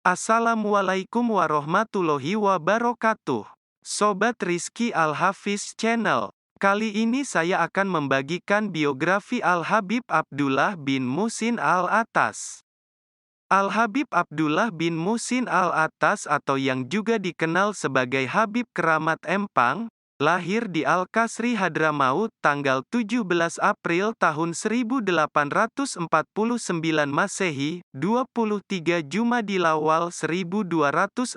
Assalamualaikum warahmatullahi wabarakatuh. Sobat Rizky Al-Hafiz Channel. Kali ini saya akan membagikan biografi Al-Habib Abdullah bin Muhsin Al-Attas. Al-Habib Abdullah bin Muhsin Al-Attas atau yang juga dikenal sebagai Habib Keramat Empang, lahir di Al-Kasri Hadramaut tanggal 17 April tahun 1849 Masehi, 23 Jumadil Awal 1265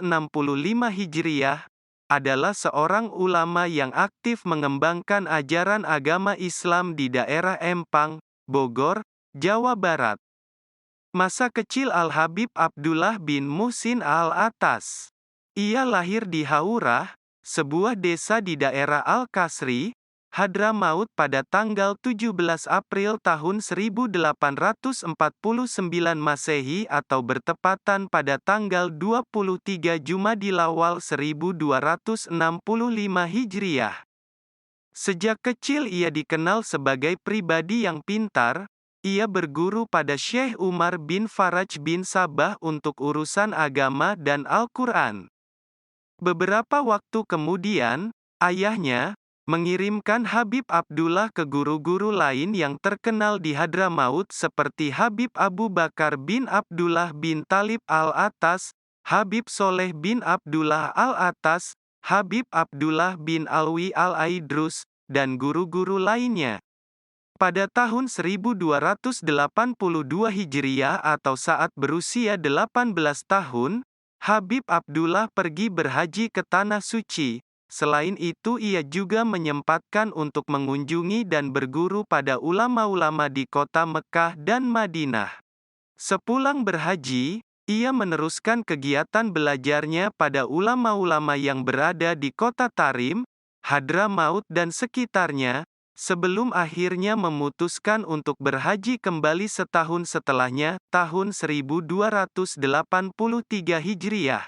Hijriah, adalah seorang ulama yang aktif mengembangkan ajaran agama Islam di daerah Empang, Bogor, Jawa Barat. Masa kecil Al-Habib Abdullah bin Muhsin Al-Attas. Ia lahir di Haurah, sebuah desa di daerah Al-Kasri, Hadramaut pada tanggal 17 April tahun 1849 Masehi atau bertepatan pada tanggal 23 Jumadil Awal 1265 Hijriah. Sejak kecil ia dikenal sebagai pribadi yang pintar. Ia berguru pada Syekh Umar bin Faraj bin Sabah untuk urusan agama dan Al-Quran. Beberapa waktu kemudian, ayahnya mengirimkan Habib Abdullah ke guru-guru lain yang terkenal di Hadramaut seperti Habib Abu Bakar bin Abdullah bin Talib Al-Attas, Habib Soleh bin Abdullah Al-Attas, Habib Abdullah bin Alwi Al-Aidrus, dan guru-guru lainnya. Pada tahun 1282 Hijriah atau saat berusia 18 tahun, Habib Abdullah pergi berhaji ke Tanah Suci. Selain itu ia juga menyempatkan untuk mengunjungi dan berguru pada ulama-ulama di kota Mekah dan Madinah. Sepulang berhaji, ia meneruskan kegiatan belajarnya pada ulama-ulama yang berada di kota Tarim, Hadramaut dan sekitarnya, sebelum akhirnya memutuskan untuk berhaji kembali setahun setelahnya, tahun 1283 Hijriah.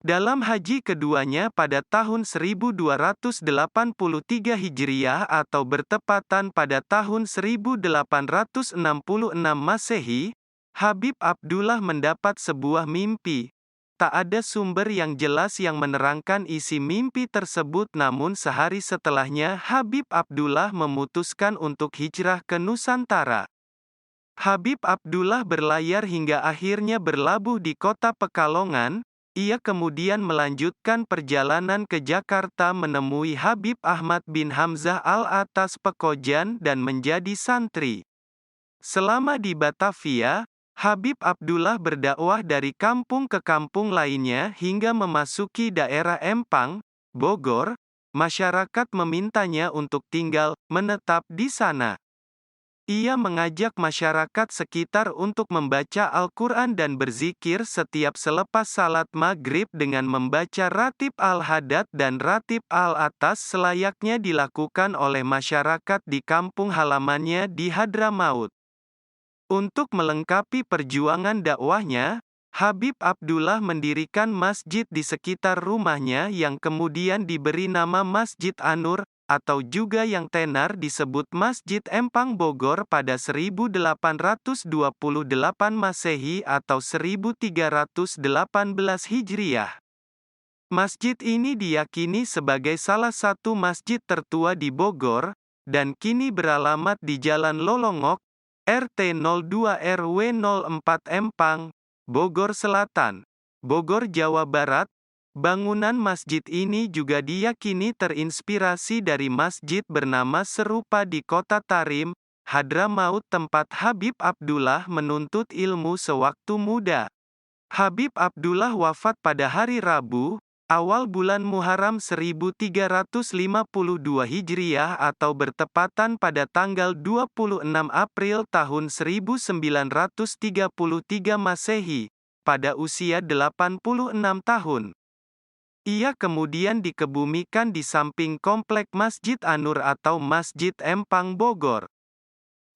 Dalam haji keduanya pada tahun 1283 Hijriah atau bertepatan pada tahun 1866 Masehi, Habib Abdullah mendapat sebuah mimpi. Tak ada sumber yang jelas yang menerangkan isi mimpi tersebut, namun sehari setelahnya Habib Abdullah memutuskan untuk hijrah ke Nusantara. Habib Abdullah berlayar hingga akhirnya berlabuh di kota Pekalongan. Ia kemudian melanjutkan perjalanan ke Jakarta menemui Habib Ahmad bin Hamzah Al-Attas Pekojan dan menjadi santri. Selama di Batavia, Habib Abdullah berdakwah dari kampung ke kampung lainnya hingga memasuki daerah Empang, Bogor. Masyarakat memintanya untuk tinggal, menetap di sana. Ia mengajak masyarakat sekitar untuk membaca Al-Quran dan berzikir setiap selepas salat maghrib dengan membaca Ratib Al-Hadad dan Ratib Al-Attas selayaknya dilakukan oleh masyarakat di kampung halamannya di Hadramaut. Untuk melengkapi perjuangan dakwahnya, Habib Abdullah mendirikan masjid di sekitar rumahnya yang kemudian diberi nama Masjid An-Nur, atau juga yang tenar disebut Masjid Empang Bogor pada 1828 Masehi atau 1318 Hijriah. Masjid ini diyakini sebagai salah satu masjid tertua di Bogor, dan kini beralamat di Jalan Lolongok, RT 02 RW 04 Empang, Bogor Selatan, Bogor Jawa Barat. Bangunan masjid ini juga diyakini terinspirasi dari masjid bernama serupa di kota Tarim, Hadramaut tempat Habib Abdullah menuntut ilmu sewaktu muda. Habib Abdullah wafat pada hari Rabu, awal bulan Muharram 1352 Hijriah atau bertepatan pada tanggal 26 April tahun 1933 Masehi, pada usia 86 tahun. Ia kemudian dikebumikan di samping komplek Masjid An-Nur atau Masjid Empang Bogor.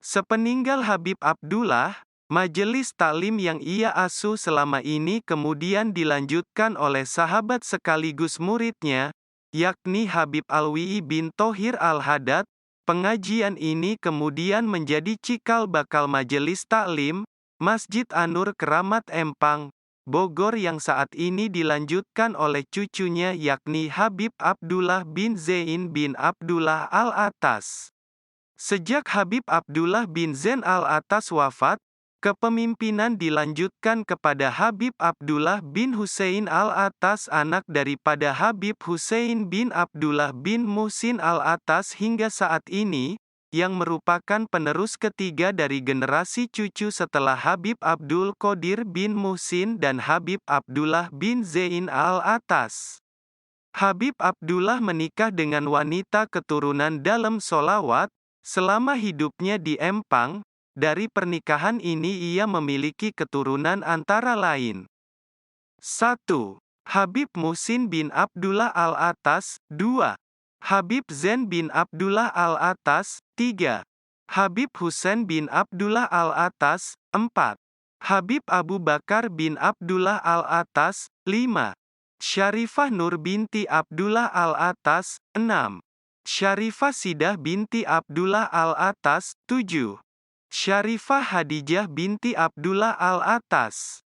Sepeninggal Habib Abdullah, majelis taklim yang ia asuh selama ini kemudian dilanjutkan oleh sahabat sekaligus muridnya, yakni Habib Alwi bin Thohir Al-Hadad. Pengajian ini kemudian menjadi cikal bakal majelis taklim, Masjid An-Nur Keramat Empang, Bogor yang saat ini dilanjutkan oleh cucunya yakni Habib Abdullah bin Zain bin Abdullah Al-Attas. Sejak Habib Abdullah bin Zain Al-Attas wafat, kepemimpinan dilanjutkan kepada Habib Abdullah bin Husain Al-Attas anak daripada Habib Husain bin Abdullah bin Muhsin Al-Attas hingga saat ini, yang merupakan penerus ketiga dari generasi cucu setelah Habib Abdul Qadir bin Muhsin dan Habib Abdullah bin Zain Al-Attas. Habib Abdullah menikah dengan wanita keturunan dalam sholawat, selama hidupnya di Empang. Dari pernikahan ini ia memiliki keturunan antara lain 1. Habib Muhsin bin Abdullah Al-Attas 2. Habib Zain bin Abdullah Al-Attas 3. Habib Husain bin Abdullah Al-Attas 4. Habib Abu Bakar bin Abdullah Al-Attas 5. Syarifah Nur binti Abdullah Al-Attas 6. Syarifah Sidah binti Abdullah Al-Attas 7. Syarifah Hadijah binti Abdullah Al-Attas.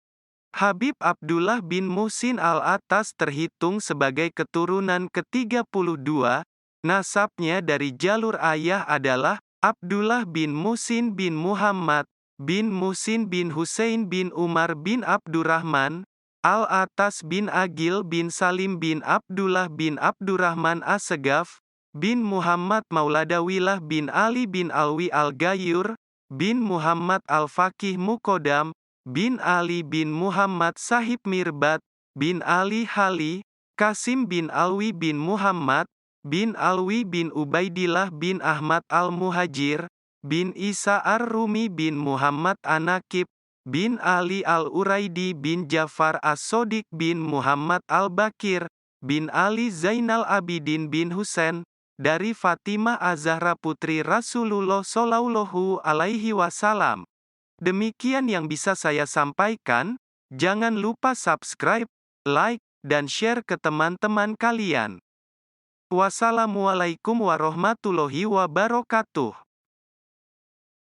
Habib Abdullah bin Muhsin Al-Attas terhitung sebagai keturunan ke-32, nasabnya dari jalur ayah adalah Abdullah bin Muhsin bin Muhammad, bin Muhsin bin Husain bin Umar bin Abdurrahman, Al-Attas bin Agil bin Salim bin Abdullah bin Abdurrahman As-Segaf, bin Muhammad Mauladawilah bin Ali bin Alwi Al-Gayur, bin Muhammad Al-Faqih Mukodam, bin Ali bin Muhammad Sahib Mirbat, bin Ali Hali, Kasim bin Alwi bin Muhammad, bin Alwi bin Ubaidillah bin Ahmad Al-Muhajir, bin Isa Ar-Rumi bin Muhammad An-Nakib, bin Ali Al-Uraidi bin Jafar As-Sodiq bin Muhammad Al-Bakir, bin Ali Zainal Abidin bin Husain, dari Fatimah Az-Zahra putri Rasulullah Shallallahu Alaihi Wasallam. Demikian yang bisa saya sampaikan, jangan lupa subscribe, like, dan share ke teman-teman kalian. Wassalamualaikum warahmatullahi wabarakatuh.